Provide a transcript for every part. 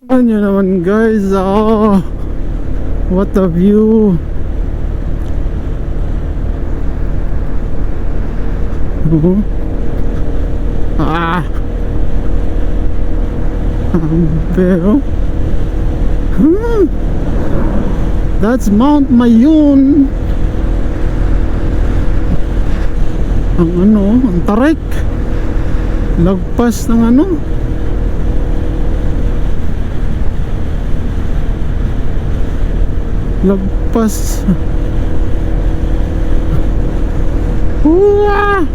Ano naman guys, oh, what a view. Ah, pero that's Mount Mayon. Ang ano, ang tarik. Lagpas ng ano, lagpas. Uwa!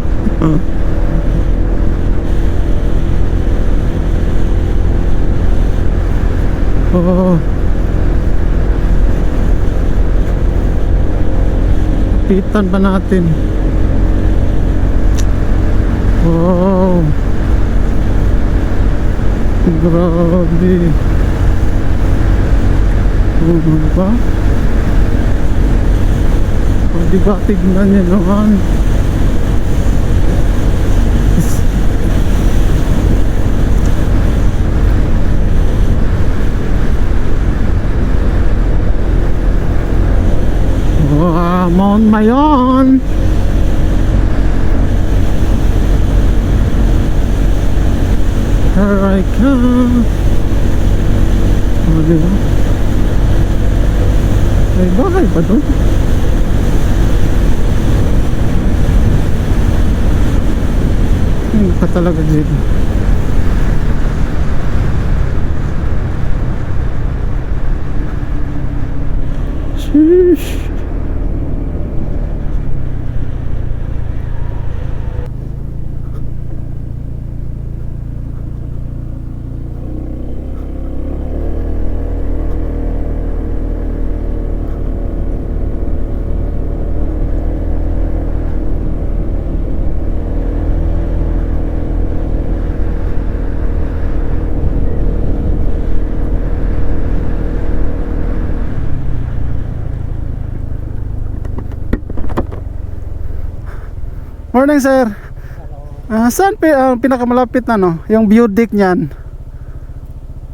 Oh. Pitan pa natin. Wow. Grabe. Ano ba? Di ba tignan niyo naman? Wow, Mount Mayon. Here I come. Oh, diba? May bahay pa doon? Hindi pa talaga dito. Sheesh. Morning sir. Saan pinakamalapit na no? Yung view deck niyan?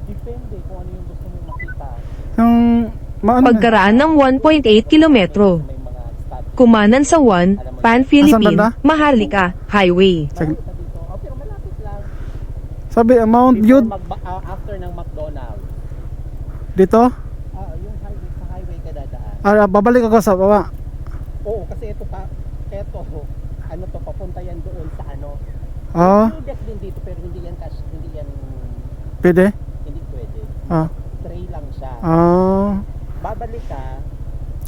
Depende kung ano yung gusto mong makita. Yung Pagkaraan ng 1.8 kilometro. May mga stop Kumanan sa 1, Pan Philippine, banda? Maharlika Highway. dito. Pero malapit lang. Sabi Mount View After ng McDonald's. dito? Yung highway, sa highway ka dadaan. Babalik ako sa baba. Oo, kasi ito ano to, papunta yan doon sa ano. Ah, Yung deck din dito pero hindi yan pwede? hindi pwede. Ah. Tray lang siya. Babalik ka,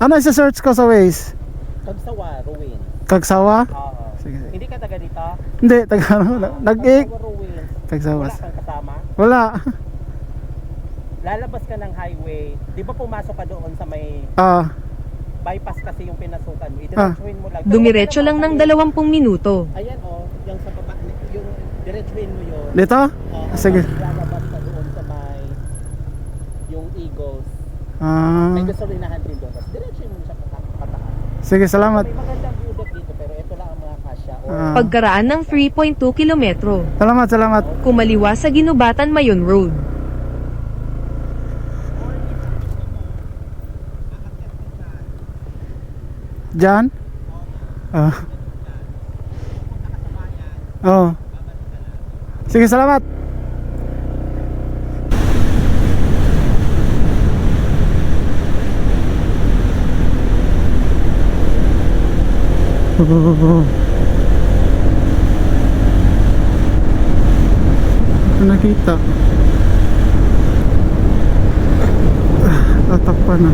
ano isa-search ko sa Waze? Kagsawa, Ruin. Kagsawa? Oo. Sige. Hindi ka taga dito? Hindi, nag-ik. Kagsawa, Ruin. Kagsawa. Wala kang kasama? Wala. Lalabas ka ng highway, di ba pumasok ka doon sa may bypass kasi yung pinasukan mo. Idiretsuhin mo lang. Dumiretso lang ng 20 minuto. Ayan yung sa baba, yung diretsuhin mo yun. Dito? Sige. Lalabas ka doon sa may yung Eagles. May gasolinahan din doon. Tapos diretsuhin mo siya pataas. Sige, salamat. May magandang view deck dito pero ito lang ang mga kasya. Pagkaraan ng 3.2 kilometro. Salamat. Kumaliwa sa Ginubatan Mayon Road. Diyan? Oh. Sige, salamat. Nakita. Tatakpan na.